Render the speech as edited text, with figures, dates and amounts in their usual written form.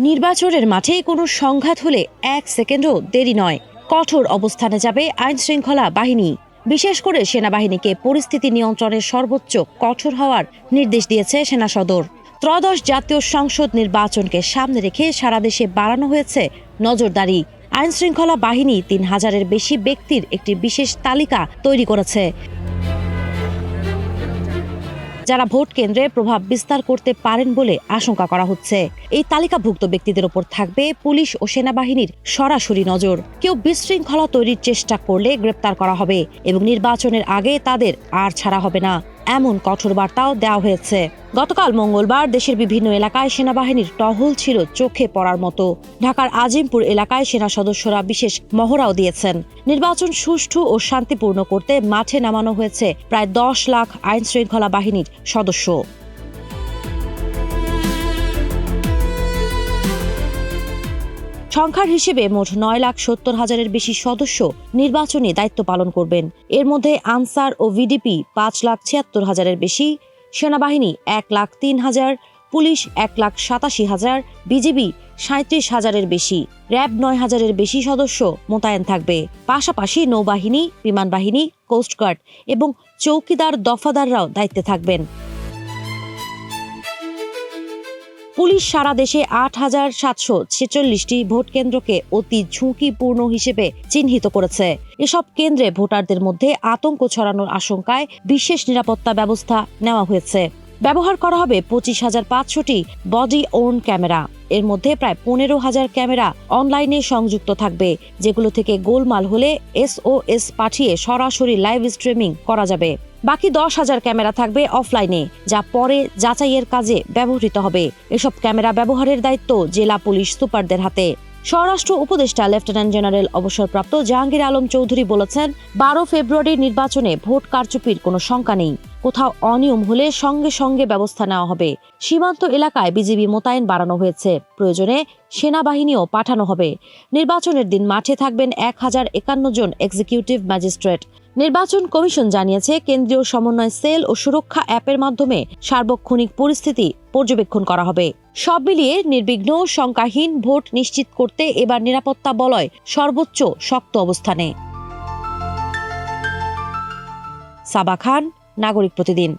নির্বাচনের মাঠে কোনো সংঘাত হলে 1 সেকেন্ডও দেরি নয়, কঠোর অবস্থানে যাবে আইনশৃঙ্খলা বাহিনী। বিশেষ করে সেনাবাহিনীকে পরিস্থিতি নিয়ন্ত্রণে সর্বোচ্চ কঠোর হওয়ার নির্দেশ দিয়েছে সেনা সদর। ত্রয়োদশ জাতীয় সংসদ নির্বাচনকে সামনে রেখে সারা দেশে বাড়ানো হয়েছে নজরদারি। আইনশৃঙ্খলা বাহিনী 3000-এর বেশি ব্যক্তির একটি বিশেষ তালিকা তৈরি করেছে, যারা ভোট কেন্দ্রে প্রভাব বিস্তার করতে পারেন বলে আশঙ্কা করা হচ্ছে। এই তালিকাভুক্ত ব্যক্তিদের উপর থাকবে পুলিশ ও সেনাবাহিনীর সরাসরি নজর। কেউ বিশৃঙ্খলা তৈরির চেষ্টা করলে গ্রেপ্তার করা হবে এবং নির্বাচনের আগে তাদের আর ছাড়া হবে না, এমন কঠোর বার্তাও দেওয়া হয়েছে। গতকাল মঙ্গলবার দেশের বিভিন্ন এলাকায় সেনাবাহিনীর টহল ছিল চোখে পড়ার মতো। ঢাকার আজিমপুর এলাকায় সেনা সদস্যরা বিশেষ মহড়াও দিয়েছেন। নির্বাচন সুষ্ঠু ও শান্তিপূর্ণ করতে মাঠে নামানো হয়েছে প্রায় 10 লাখ আইনশৃঙ্খলা বাহিনীর সদস্য। সংখ্যার হিসেবে মোট 9,70,000-এর বেশি সদস্য নির্বাচনী দায়িত্ব পালন করবেন। এর মধ্যে আনসার ও ভিডিপি 5,76,000-এর বেশি, সেনাবাহিনী 1,03,000, পুলিশ 1,87,000, বিজিবি 37,000-এর বেশি, র্যাব 9,000-এর বেশি সদস্য মোতায়েন থাকবে। পাশাপাশি নৌবাহিনী, বিমান বাহিনী, কোস্টগার্ড এবং চৌকিদার দফাদাররাও দায়িত্বে থাকবেন। পুলিশ সারা দেশে 8,746টি ভোট কেন্দ্রকে অতি ঝুঁকিপূর্ণ হিসেবে চিহ্নিত করেছে। এসব কেন্দ্রে ভোটারদের মধ্যে আতঙ্ক ছড়ানোর আশঙ্কায় বিশেষ নিরাপত্তা ব্যবস্থা নেওয়া হয়েছে। ব্যবহার করা হবে 25,500টি বডি ওর্ন ক্যামেরা। এর মধ্যে প্রায় 15,000 ক্যামেরা অনলাইনে সংযুক্ত থাকবে, যেগুলো থেকে গোলমাল হলে SOS পাঠিয়ে সরাসরি লাইভ স্ট্রিমিং করা যাবে। বাকি 10,000 ক্যামেরা থাকবে অফলাইনে, যা পরে যাচাইয়ের কাজে ব্যবহৃত হবে। এসব ক্যামেরা ব্যবহারের দায়িত্ব জেলা পুলিশ সুপারদের হাতে। স্বরাষ্ট্র উপদেষ্টা লেফটেন্যান্ট জেনারেল অবসরপ্রাপ্ত জাহাঙ্গীর আলম চৌধুরী বলেছেন, 12 ফেব্রুয়ারির নির্বাচনে ভোট কারচুপির কোনো শঙ্কা নেই। কোথাও অনিয়ম হলে সঙ্গে সঙ্গে ব্যবস্থা নেওয়া হবে। সীমান্ত এলাকায় বিজিবি মোতায়েন বাড়ানো হয়েছে, প্রয়োজনে সেনাবাহিনীও পাঠানো হবে। নির্বাচনের দিন মাঠে থাকবেন 1051 জন এক্সিকিউটিভ ম্যাজিস্ট্রেট। নির্বাচন কমিশন জানিয়েছে, কেন্দ্রীয় সমন্বয় সেল ও সুরক্ষা অ্যাপের মাধ্যমে সার্বক্ষণিক পরিস্থিতি পর্যবেক্ষণ করা হবে। সব মিলিয়ে নির্বিঘ্ন, শঙ্কাহীন ভোট নিশ্চিত করতে এবার নিরাপত্তা বলয় সর্বোচ্চ শক্ত অবস্থানে। সাবা খান, নাগরিক প্রতিদিন।